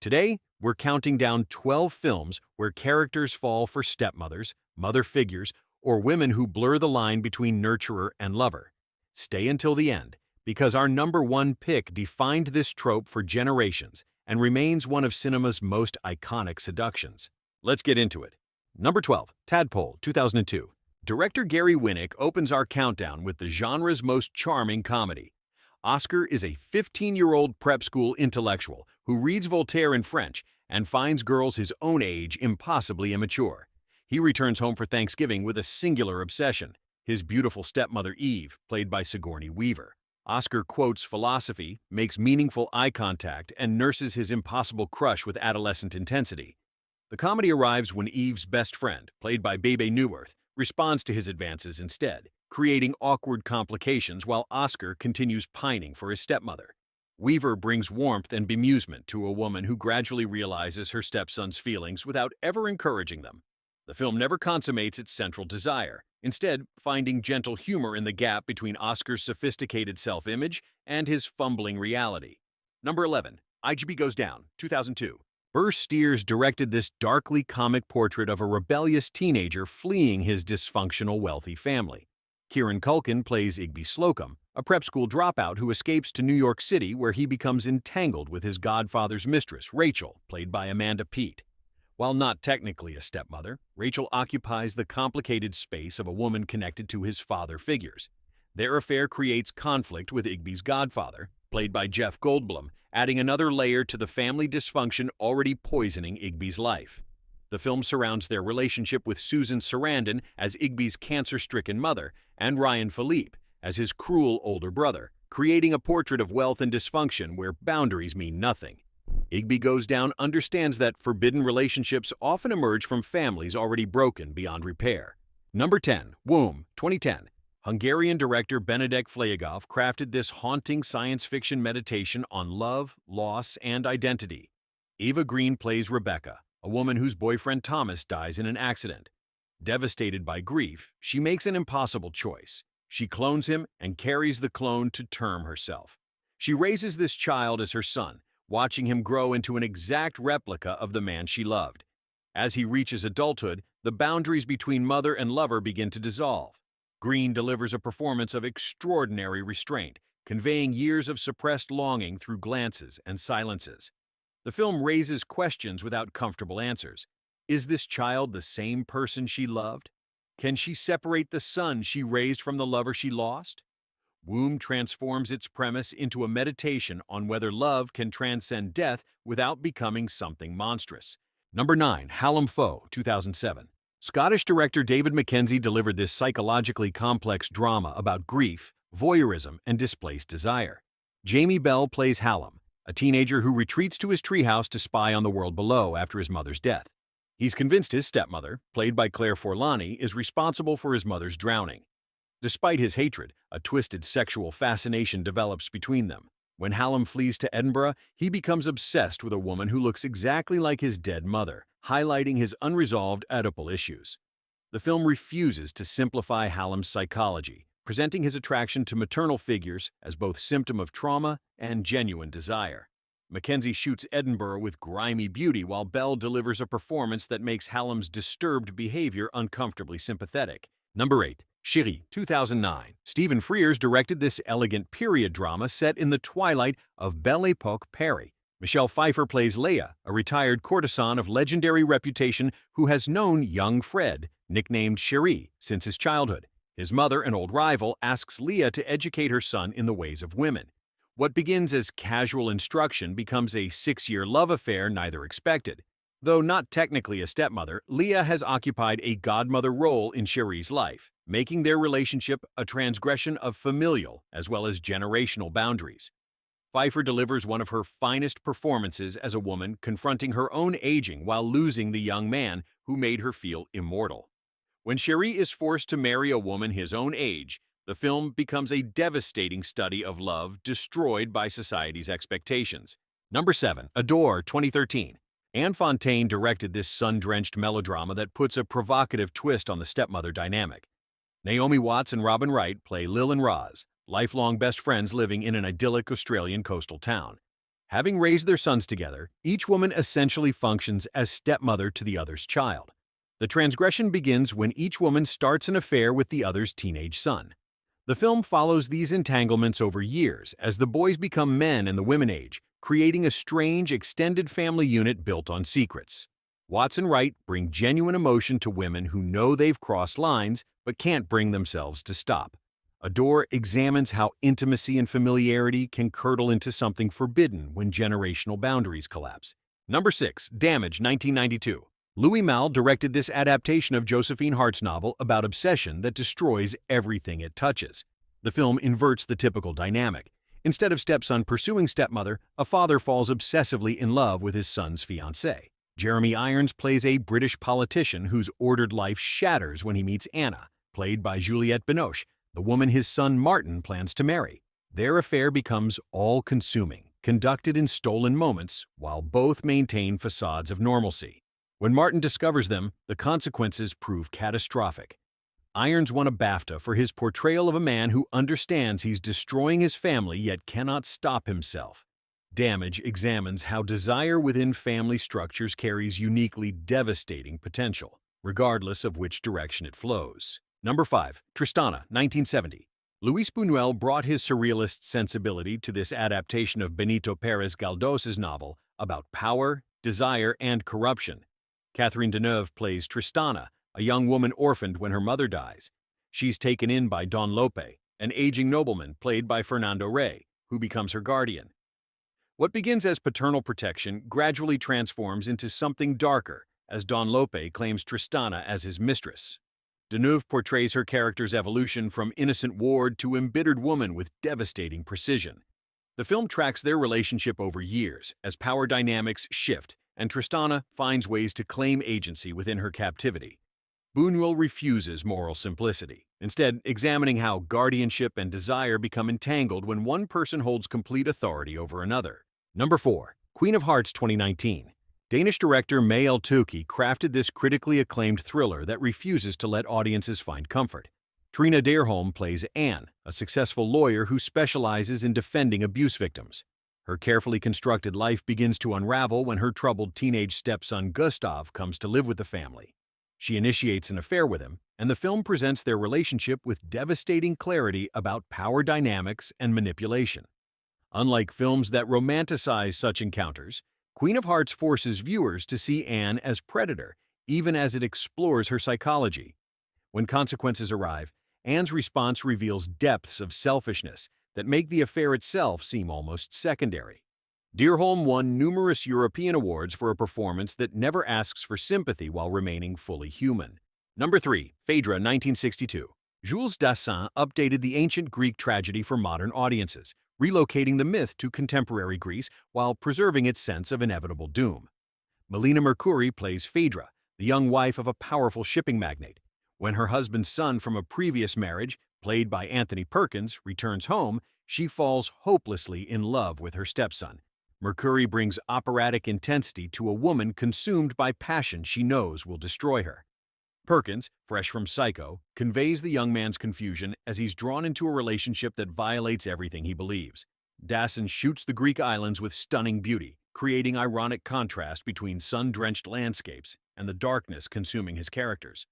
Today, we're counting down 12 films where characters fall for stepmothers, mother figures, or women who blur the line between nurturer and lover. Stay until the end, because our number one pick defined this trope for generations and remains one of cinema's most iconic seductions. Let's get into it. Number 12, Tadpole, 2002. Director Gary Winnick opens our countdown with the genre's most charming comedy. Oscar is a 15-year-old prep school intellectual who reads Voltaire in French and finds girls his own age impossibly immature. He returns home for Thanksgiving with a singular obsession, his beautiful stepmother Eve, played by Sigourney Weaver. Oscar quotes philosophy, makes meaningful eye contact, and nurses his impossible crush with adolescent intensity. The comedy arrives when Eve's best friend, played by Bebe Neuwirth, responds to his advances instead, creating awkward complications while Oscar continues pining for his stepmother. Weaver brings warmth and bemusement to a woman who gradually realizes her stepson's feelings without ever encouraging them. The film never consummates its central desire, instead finding gentle humor in the gap between Oscar's sophisticated self-image and his fumbling reality. Number 11, Igby Goes Down, 2002. Burr Steers directed this darkly comic portrait of a rebellious teenager fleeing his dysfunctional wealthy family. Kieran Culkin plays Igby Slocum, a prep school dropout who escapes to New York City where he becomes entangled with his godfather's mistress, Rachel, played by Amanda Peet. While not technically a stepmother, Rachel occupies the complicated space of a woman connected to his father figures. Their affair creates conflict with Igby's godfather, played by Jeff Goldblum, adding another layer to the family dysfunction already poisoning Igby's life. The film surrounds their relationship with Susan Sarandon as Igby's cancer-stricken mother and Ryan Philippe as his cruel older brother, creating a portrait of wealth and dysfunction where boundaries mean nothing. Igby Goes Down understands that forbidden relationships often emerge from families already broken beyond repair. Number 10, Womb, 2010. Hungarian director Benedek Flagov crafted this haunting science fiction meditation on love, loss, and identity. Eva Green plays Rebecca, a woman whose boyfriend Thomas dies in an accident. Devastated by grief, she makes an impossible choice. She clones him and carries the clone to term herself. She raises this child as her son, watching him grow into an exact replica of the man she loved. As he reaches adulthood, the boundaries between mother and lover begin to dissolve. Green delivers a performance of extraordinary restraint, conveying years of suppressed longing through glances and silences. The film raises questions without comfortable answers. Is this child the same person she loved? Can she separate the son she raised from the lover she lost? Womb transforms its premise into a meditation on whether love can transcend death without becoming something monstrous. Number 9, Hallam Foe, 2007. Scottish director David Mackenzie delivered this psychologically complex drama about grief, voyeurism, and displaced desire. Jamie Bell plays Hallam, a teenager who retreats to his treehouse to spy on the world below after his mother's death. He's convinced his stepmother, played by Claire Forlani, is responsible for his mother's drowning. Despite his hatred, a twisted sexual fascination develops between them. When Hallam flees to Edinburgh, he becomes obsessed with a woman who looks exactly like his dead mother, highlighting his unresolved Oedipal issues. The film refuses to simplify Hallam's psychology, presenting his attraction to maternal figures as both symptom of trauma and genuine desire. Mackenzie shoots Edinburgh with grimy beauty while Bell delivers a performance that makes Hallam's disturbed behavior uncomfortably sympathetic. Number 8, Chéri, 2009. Stephen Frears directed this elegant period drama set in the twilight of Belle Époque Paris. Michelle Pfeiffer plays Leia, a retired courtesan of legendary reputation who has known young Fred, nicknamed Chéri, since his childhood. His mother, an old rival, asks Leia to educate her son in the ways of women. What begins as casual instruction becomes a 6-year love affair neither expected. Though not technically a stepmother, Leia has occupied a godmother role in Chéri's life, making their relationship a transgression of familial as well as generational boundaries. Pfeiffer delivers one of her finest performances as a woman confronting her own aging while losing the young man who made her feel immortal. When Chéri is forced to marry a woman his own age, the film becomes a devastating study of love destroyed by society's expectations. Number 7, Adore, 2013. Anne Fontaine directed this sun-drenched melodrama that puts a provocative twist on the stepmother dynamic. Naomi Watts and Robin Wright play Lil and Roz, lifelong best friends living in an idyllic Australian coastal town. Having raised their sons together, each woman essentially functions as stepmother to the other's child. The transgression begins when each woman starts an affair with the other's teenage son. The film follows these entanglements over years as the boys become men and the women age, creating a strange, extended family unit built on secrets. Watts and Wright bring genuine emotion to women who know they've crossed lines but can't bring themselves to stop. Adore examines how intimacy and familiarity can curdle into something forbidden when generational boundaries collapse. Number 6. Damage, 1992. Louis Malle directed this adaptation of Josephine Hart's novel about obsession that destroys everything it touches. The film inverts the typical dynamic. Instead of stepson pursuing stepmother, a father falls obsessively in love with his son's fiancée. Jeremy Irons plays a British politician whose ordered life shatters when he meets Anna, played by Juliette Binoche, the woman his son Martin plans to marry. Their affair becomes all-consuming, conducted in stolen moments, while both maintain facades of normalcy. When Martin discovers them, the consequences prove catastrophic. Irons won a BAFTA for his portrayal of a man who understands he's destroying his family yet cannot stop himself. Damage examines how desire within family structures carries uniquely devastating potential, regardless of which direction it flows. Number 5. Tristana, 1970. Luis Buñuel brought his surrealist sensibility to this adaptation of Benito Pérez Galdós' novel about power, desire, and corruption. Catherine Deneuve plays Tristana, a young woman orphaned when her mother dies. She's taken in by Don Lope, an aging nobleman played by Fernando Rey, who becomes her guardian. What begins as paternal protection gradually transforms into something darker as Don Lope claims Tristana as his mistress. Deneuve portrays her character's evolution from innocent ward to embittered woman with devastating precision. The film tracks their relationship over years as power dynamics shift and Tristana finds ways to claim agency within her captivity. Buñuel refuses moral simplicity, instead examining how guardianship and desire become entangled when one person holds complete authority over another. Number 4. Queen of Hearts 2019. Danish director Maël Tookie crafted this critically acclaimed thriller that refuses to let audiences find comfort. Trina Deerholm plays Anne, a successful lawyer who specializes in defending abuse victims. Her carefully constructed life begins to unravel when her troubled teenage stepson Gustav comes to live with the family. She initiates an affair with him, and the film presents their relationship with devastating clarity about power dynamics and manipulation. Unlike films that romanticize such encounters, Queen of Hearts forces viewers to see Anne as predator, even as it explores her psychology. When consequences arrive, Anne's response reveals depths of selfishness that make the affair itself seem almost secondary. Deerholm won numerous European awards for a performance that never asks for sympathy while remaining fully human. Number 3. Phaedra, 1962. Jules Dassin updated the ancient Greek tragedy for modern audiences, relocating the myth to contemporary Greece while preserving its sense of inevitable doom. Melina Mercouri plays Phaedra, the young wife of a powerful shipping magnate. When her husband's son from a previous marriage, played by Anthony Perkins, returns home, she falls hopelessly in love with her stepson. Mercouri brings operatic intensity to a woman consumed by passion she knows will destroy her. Perkins, fresh from Psycho, conveys the young man's confusion as he's drawn into a relationship that violates everything he believes. Dassin shoots the Greek islands with stunning beauty, creating ironic contrast between sun-drenched landscapes and the darkness consuming his characters.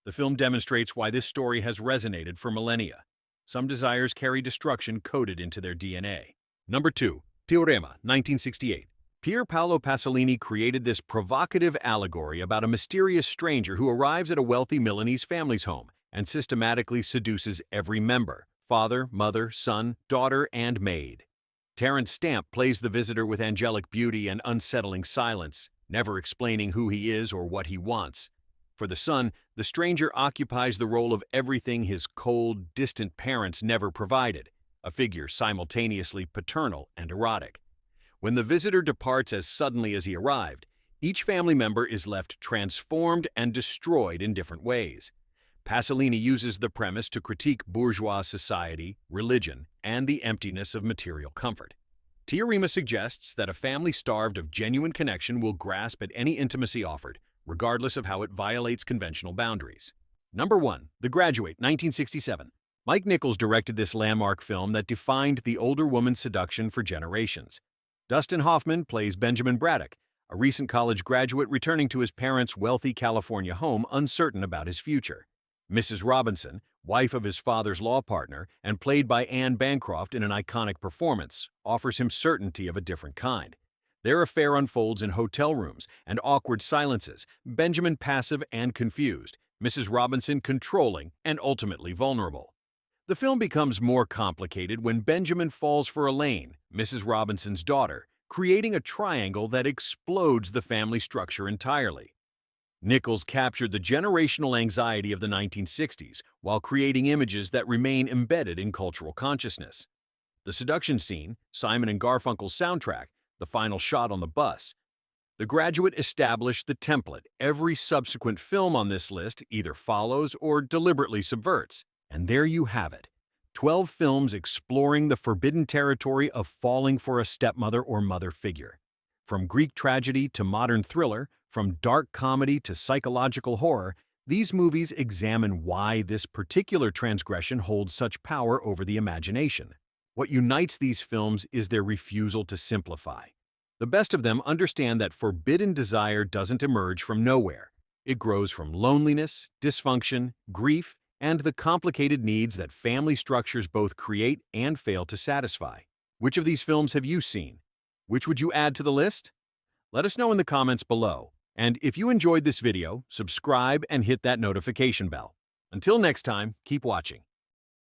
The film demonstrates why this story has resonated for millennia. Some desires carry destruction coded into their DNA. Number 2. Teorema, 1968. Pier Paolo Pasolini created this provocative allegory about a mysterious stranger who arrives at a wealthy Milanese family's home and systematically seduces every member: father, mother, son, daughter, and maid. Terence Stamp plays the visitor with angelic beauty and unsettling silence, never explaining who he is or what he wants. For the son, the stranger occupies the role of everything his cold, distant parents never provided, a figure simultaneously paternal and erotic. When the visitor departs as suddenly as he arrived, each family member is left transformed and destroyed in different ways. Pasolini uses the premise to critique bourgeois society, religion, and the emptiness of material comfort. Teorema suggests that a family starved of genuine connection will grasp at any intimacy offered, regardless of how it violates conventional boundaries. Number 1. The Graduate, 1967. Mike Nichols directed this landmark film that defined the older woman's seduction for generations. Dustin Hoffman plays Benjamin Braddock, a recent college graduate returning to his parents' wealthy California home uncertain about his future. Mrs. Robinson, wife of his father's law partner and played by Anne Bancroft in an iconic performance, offers him certainty of a different kind. Their affair unfolds in hotel rooms and awkward silences, Benjamin passive and confused, Mrs. Robinson controlling and ultimately vulnerable. The film becomes more complicated when Benjamin falls for Elaine, Mrs. Robinson's daughter, creating a triangle that explodes the family structure entirely. Nichols captured the generational anxiety of the 1960s while creating images that remain embedded in cultural consciousness. The seduction scene, Simon and Garfunkel's soundtrack, the final shot on the bus. The Graduate established the template every subsequent film on this list either follows or deliberately subverts. And there you have it. 12 films exploring the forbidden territory of falling for a stepmother or mother figure. From Greek tragedy to modern thriller, from dark comedy to psychological horror, these movies examine why this particular transgression holds such power over the imagination. What unites these films is their refusal to simplify. The best of them understand that forbidden desire doesn't emerge from nowhere. It grows from loneliness, dysfunction, grief, and the complicated needs that family structures both create and fail to satisfy. Which of these films have you seen? Which would you add to the list? Let us know in the comments below. And if you enjoyed this video, subscribe and hit that notification bell. Until next time, keep watching.